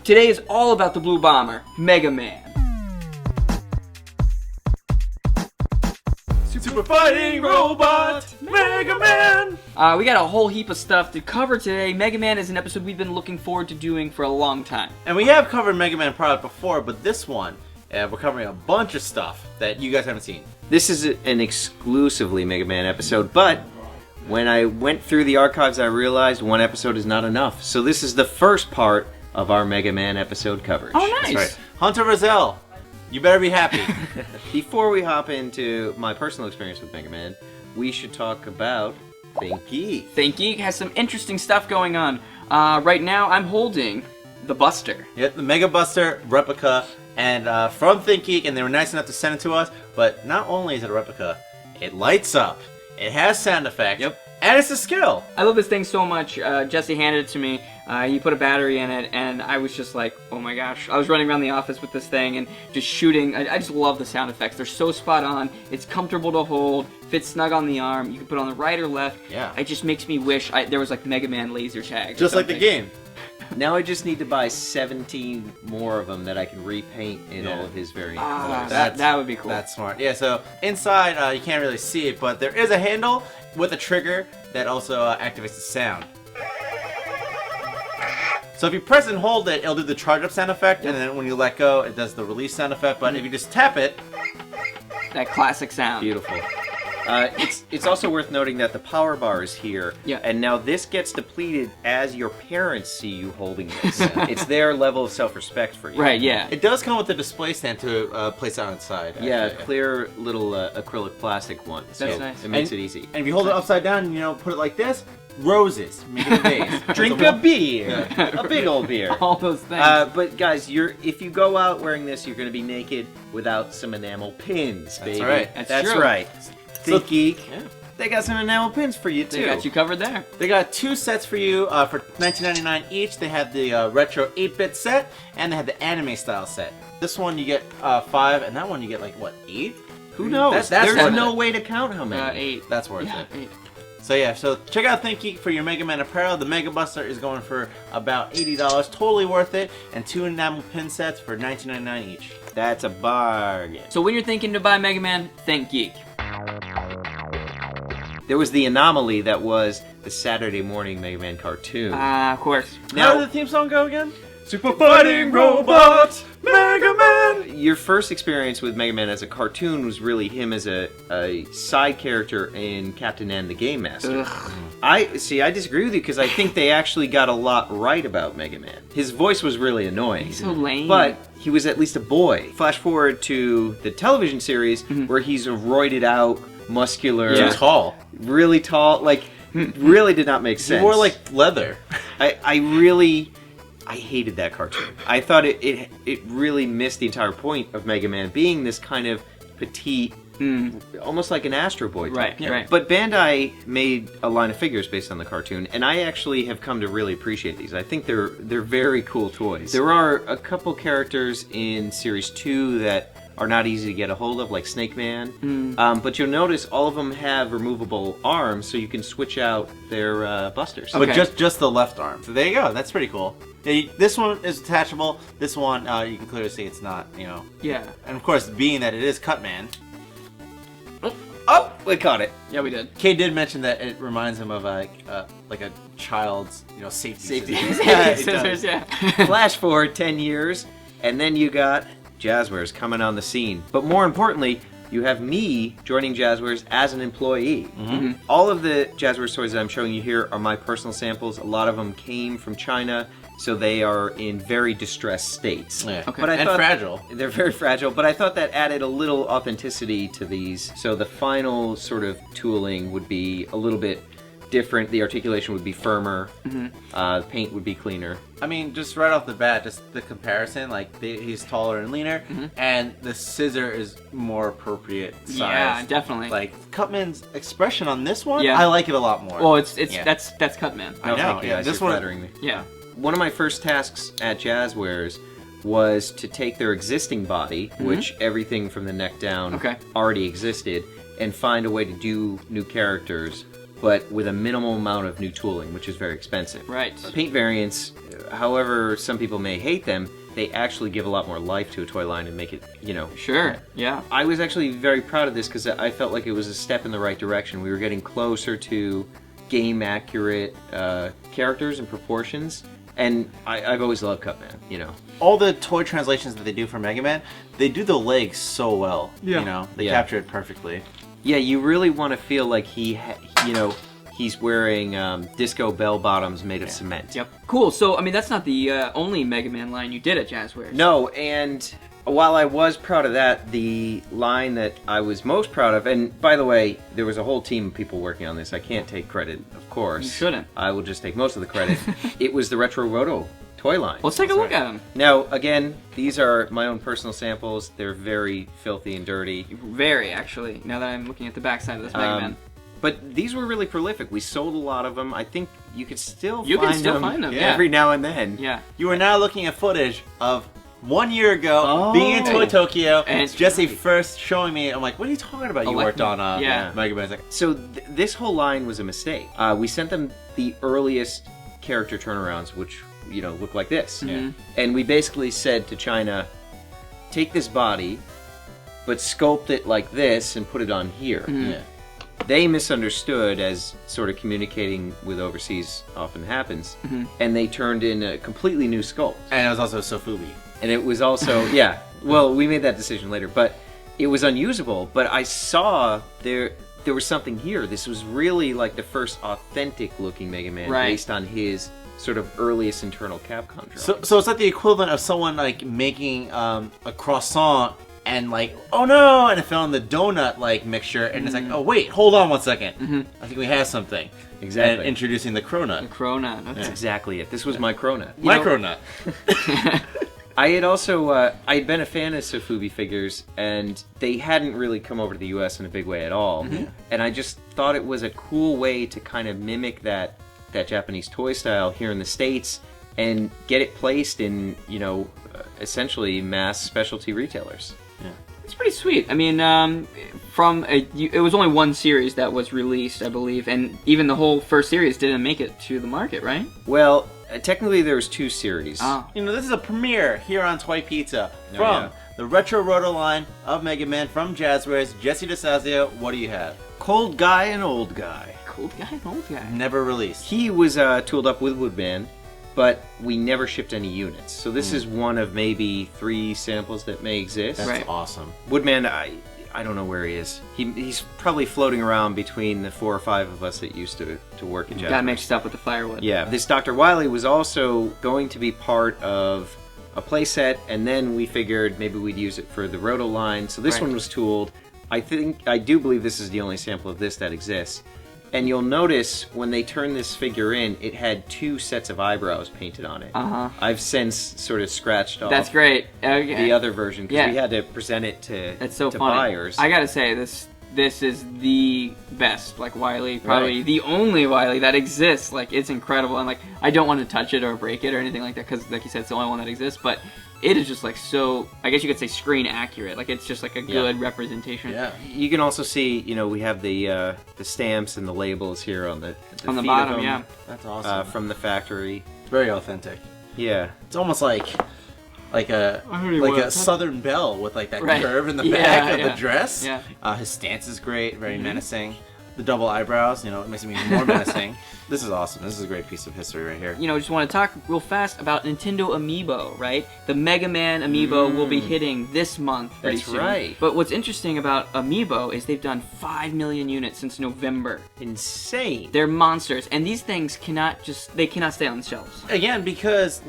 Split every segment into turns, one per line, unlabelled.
Today is all about the Blue Bomber, Mega Man.
Super Fighting Robot, Mega Man!
We got a whole heap of stuff to cover today. Mega Man is an episode we've been looking forward to doing for a long time.
And we have covered Mega Man product before, but this one, we're covering a bunch of stuff that you guys haven't seen.
This is an exclusively Mega Man episode, but when I went through the archives, I realized one episode is not enough. So this is the first part of our Mega Man episode coverage.
Oh, nice.
That's right. Hunter Roselle, you better be happy.
Before we hop into my personal experience with Mega Man, we should talk about Think Geek.
Think Geek has some interesting stuff going on. Right now, I'm holding the Buster.
Yeah, the Mega Buster replica, and from Think Geek, and they were nice enough to send it to us. But not only is it a replica, it lights up, it has sound effects, and it's a skill.
I love this thing so much. Jesse handed it to me. He put a battery in it, and I was just like, oh my gosh. I was running around the office with this thing and just shooting. I just love the sound effects. They're so spot on. It's comfortable to hold, fits snug on the arm. You can put it on the right or left.
Yeah.
It just makes me wish there was like Mega Man laser tag.
Just like the game.
Now I just need to buy 17 more of them that I can repaint in all of his variant colors.
That would be cool.
That's smart. Yeah, so inside, you can't really see it, but there is a handle with a trigger that also activates the sound. So if you press and hold it, it'll do the charge up sound effect, and then when you let go, it does the release sound effect, but if you just tap it...
That classic sound.
Beautiful. It's also worth noting that the power bar is here, and now this gets depleted as your parents see you holding this. It's their level of self-respect for you.
Right, yeah.
It does come with a display stand to place it on its side.
Yeah, a clear little acrylic plastic one. So
That's nice.
It makes it easy.
And if you hold it upside down and, put it like this, roses. Make it a vase.
Drink a beer. A big old beer.
All those things.
But guys, if you go out wearing this, you're going to be naked without some enamel pins, baby.
That's right.
That's true.
right. Think Geek,
Yeah.
they got some enamel pins for you, too.
They got you covered there.
They got two sets for you for $19.99 each. They have the retro 8-bit set, and they have the anime style set. This one you get 5, and that one you get like, what, 8?
Who knows?
That's
There's
worth
no
it.
way to count how many.
8.
That's worth
Yeah,
it.
8.
So yeah, so check out Think Geek for your Mega Man apparel. The Mega Buster is going for about $80, totally worth it, and 2 enamel pin sets for $19.99 each.
That's a bargain.
So when you're thinking to buy Mega Man, think Geek.
There was the anomaly that was the Saturday morning Mega Man cartoon.
Of course.
How did the theme song go again? Super Fighting Robot, Mega Man!
Your first experience with Mega Man as a cartoon was really him as a side character in Captain N the Game Master. I disagree with you because I think they actually got a lot right about Mega Man. His voice was really annoying.
He's so lame.
But he was at least a boy. Flash forward to the television series where he's a roided out, muscular,
Too tall.
really tall, like really did not make sense.
He wore like leather.
I hated that cartoon. I thought it really missed the entire point of Mega Man being this kind of petite, almost like an Astro Boy type.
Right, right.
But Bandai made a line of figures based on the cartoon, and I actually have come to really appreciate these. I think they're very cool toys. There are a couple characters in Series 2 that are not easy to get a hold of, like Snake Man. But you'll notice all of them have removable arms, so you can switch out their busters.
Okay.
But just the left arm. So there you go. That's pretty cool. Yeah, this one is detachable. This one, you can clearly see it's not,
Yeah.
And of course, being that it is Cutman.
Oh, we caught it.
Yeah, we did.
Kay did mention that it reminds him of like a child's, safety scissors.
Yeah, it
Scissors,
does.
yeah.
Flash forward 10 years, and then you got Jazzwares coming on the scene. But more importantly, you have me joining Jazzwares as an employee. All of the Jazzwares toys that I'm showing you here are my personal samples. A lot of them came from China, so they are in very distressed states.
Yeah.
Okay.
But I
And
thought,
fragile.
They're very fragile, but I thought that added a little authenticity to these. So the final sort of tooling would be a little bit different. The articulation would be firmer. The paint would be cleaner.
I mean, just right off the bat, just the comparison, like he's taller and leaner, and the scissor is more appropriate size.
Yeah, definitely.
Like Cutman's expression on this one,
Yeah.
I like it a lot more.
Well, it's
Yeah.
that's Cutman.
I know.
Thank you,
Yeah,
guys.
this
You're
one.
flattering me.
Yeah.
One of my first tasks at Jazzwares was to take their existing body, which everything from the neck down already existed, and find a way to do new characters, but with a minimal amount of new tooling, which is very expensive.
Right.
Paint variants, however some people may hate them, they actually give a lot more life to a toy line and make it,
Sure, yeah.
I was actually very proud of this because I felt like it was a step in the right direction. We were getting closer to game-accurate characters and proportions, and I've always loved Cutman,
All the toy translations that they do for Mega Man, they do the legs so well.
Yeah.
They capture it perfectly.
Yeah, you really want to feel like he's wearing disco bell bottoms made of cement.
Yep. Cool. So, I mean, that's not the only Mega Man line you did at Jazzwares.
No, and while I was proud of that, the line that I was most proud of, and by the way, there was a whole team of people working on this. I can't take credit, of course.
You shouldn't.
I will just take most of the credit. It was the Retro Roto toy line.
Let's take a look at them.
Now, again, these are my own personal samples. They're very filthy and dirty.
Very, actually, now that I'm looking at the backside of this Mega Man.
But these were really prolific. We sold a lot of them. I think you could still
find them, yeah.
every now and then.
Yeah.
You are now looking at footage of 1 year ago, being in Toy Tokyo, and it's Jesse first showing me. I'm like, what are you talking about? You worked on Mega Man. Like,
so this whole line was a mistake. We sent them the earliest character turnarounds, which look like this.
Mm-hmm.
And we basically said to China, take this body, but sculpt it like this and put it on here.
Mm-hmm.
Yeah.
They misunderstood, as sort of communicating with overseas often happens, and they turned in a completely new sculpt.
And it was also Sofubi.
And it was also, well, we made that decision later, but it was unusable. But I saw there was something here. This was really like the first authentic looking Mega Man based on his sort of earliest internal Capcom drawing.
So it's like the equivalent of someone like making a croissant and like, oh no, and it fell in the donut like mixture, and it's like, oh wait, hold on 1 second. I think we have something.
Exactly.
And introducing the Cronut.
The Cronut. Okay.
That's exactly it. This was my Cronut.
Cronut.
I had also, I had been a fan of Sofubi figures, and they hadn't really come over to the US in a big way at all. And I just thought it was a cool way to kind of mimic that Japanese toy style here in the States and get it placed in, essentially mass specialty retailers.
It's pretty sweet. I mean, it was only one series that was released, I believe, and even the whole first series didn't make it to the market, right?
Well, technically there was 2 series.
Oh.
This is a premiere here on Toy Pizza from the Retro Roto line of Mega Man from Jazzwares. Jesse DeStasio, what do you have?
Cold Guy and Old Guy.
Cold Guy and Old Guy.
Never released.
He was tooled up with Woodman, but we never shipped any units. So this is one of maybe 3 samples that may exist.
That's awesome.
Woodman, I don't know where he is. He's probably floating around between the 4 or 5 of us that used to work in Japan.
Got mixed up with the firewood.
Yeah. This Dr. Wily was also going to be part of a playset, and then we figured maybe we'd use it for the Roto line. So this one was tooled. I do believe this is the only sample of this that exists. And you'll notice when they turn this figure in, it had 2 sets of eyebrows painted on it. I've since sort of scratched off.
That's great. Okay.
The other version because we had to present it to buyers.
I gotta say, this is the best, like, Wily, probably the only Wily that exists. Like, it's incredible, and like, I don't want to touch it or break it or anything like that because, like you said, it's the only one that exists. But it is just like so, I guess you could say screen accurate. Like, it's just like a good representation.
Yeah.
You can also see, we have the stamps and the labels here on the
on the
feet
bottom.
of them,
Yeah.
That's awesome.
from the factory.
Very authentic.
Yeah.
It's almost like a Southern Belle with like that curve in the back of the dress.
Yeah.
His stance is great, very menacing. The double eyebrows, it makes him even more menacing. This is awesome. This is a great piece of history right here.
Just want to talk real fast about Nintendo Amiibo, right? The Mega Man Amiibo will be hitting this month pretty soon.
That's right.
But what's interesting about Amiibo is they've done 5 million units since November.
Insane.
They're monsters, and these things cannot stay on the shelves.
Again, because,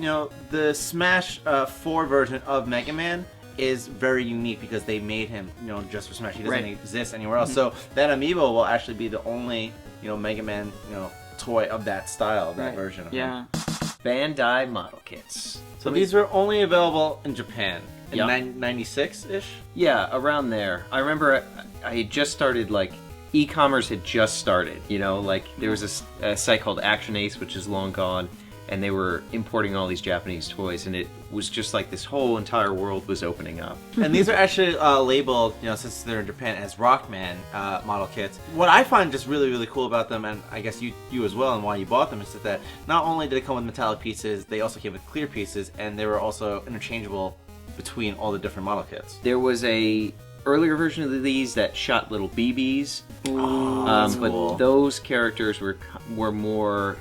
the Smash 4 version of Mega Man is very unique because they made him, just for Smash. He doesn't exist anywhere else. So that Amiibo will actually be the only, Mega Man, toy of that style, that version of him.
Bandai model kits.
So these were only available in Japan in 96-ish?
Yeah, around there. I remember I had just started, e-commerce had just started, there was a site called Action Ace, which is long gone, and they were importing all these Japanese toys, and it was just like this whole entire world was opening up.
And these are actually labeled, you know, since they're in Japan, as Rockman model kits. What I find just really, really cool about them, and I guess you as well, and why you bought them, is that not only did they come with metallic pieces, they also came with clear pieces, and they were also interchangeable between all the different model kits.
There was a earlier version of these that shot little BBs,
that's cool.
but those characters were more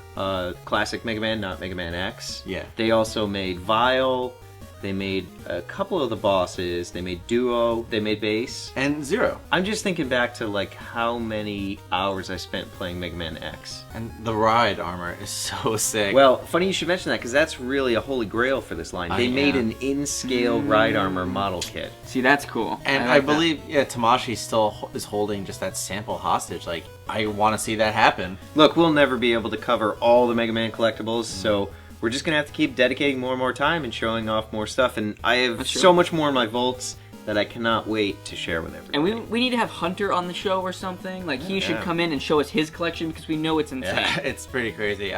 classic Mega Man, not Mega Man X.
Yeah.
They also made Vile. They made a couple of the bosses. They made Duo. They made Bass.
And Zero.
I'm just thinking back to like how many hours I spent playing Mega Man X.
And the ride armor is so sick.
Well, funny you should mention that, because that's really a holy grail for this line. They made an in-scale ride armor model kit.
See, that's cool.
And I believe, Tamashi still is holding just that sample hostage. Like, I want to see that happen.
Look, we'll never be able to cover all the Mega Man collectibles, so we're just gonna have to keep dedicating more and more time and showing off more stuff. And I have so much more in my vaults that I cannot wait to share with everybody.
And we need to have Hunter on the show or something. Like, he should come in and show us his collection, because we know it's insane.
Yeah, it's pretty crazy.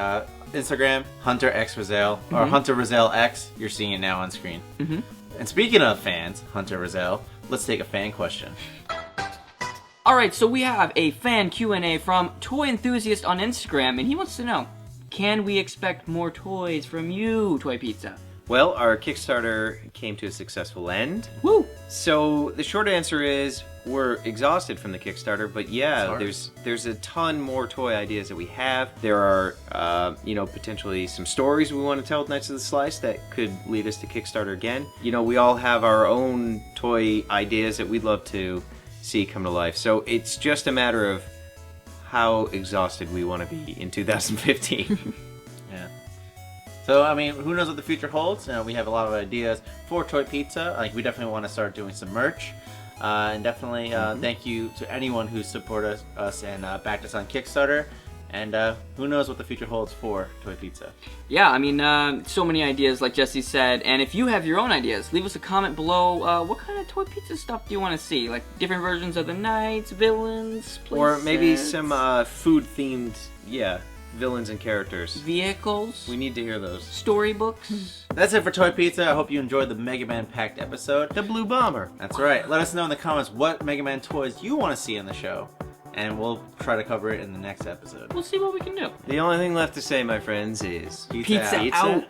Instagram, Hunter X Rizal, or Hunter Rizal X. You're seeing it now on screen. And speaking of fans, Hunter Rizal, let's take a fan question.
Alright, so we have a fan Q&A from Toy Enthusiast on Instagram, and he wants to know, can we expect more toys from you, Toy Pizza?
Well, our Kickstarter came to a successful end.
Woo!
So the short answer is we're exhausted from the Kickstarter, but yeah, there's a ton more toy ideas that we have. There are, potentially some stories we want to tell with Knights of the Slice that could lead us to Kickstarter again. You know, we all have our own toy ideas that we'd love to see come to life. So it's just a matter of how exhausted we want to be in 2015.
Yeah. So, I mean, who knows what the future holds? We have a lot of ideas for Toy Pizza. Like, we definitely want to start doing some merch. And definitely thank you to anyone who supported us and backed us on Kickstarter. And who knows what the future holds for Toy Pizza.
Yeah, I mean, so many ideas, like Jesse said. And if you have your own ideas, leave us a comment below. What kind of Toy Pizza stuff do you want to see? Like, different versions of the knights, villains,
or maybe some food-themed, villains and characters.
Vehicles.
We need to hear those.
Storybooks.
That's it for Toy Pizza. I hope you enjoyed the Mega Man packed episode.
The Blue Bomber.
That's right. Let us know in the comments what Mega Man toys you want to see in the show. And we'll try to cover it in the next episode.
We'll see what we can do.
The only thing left to say, my friends, is
Pizza out.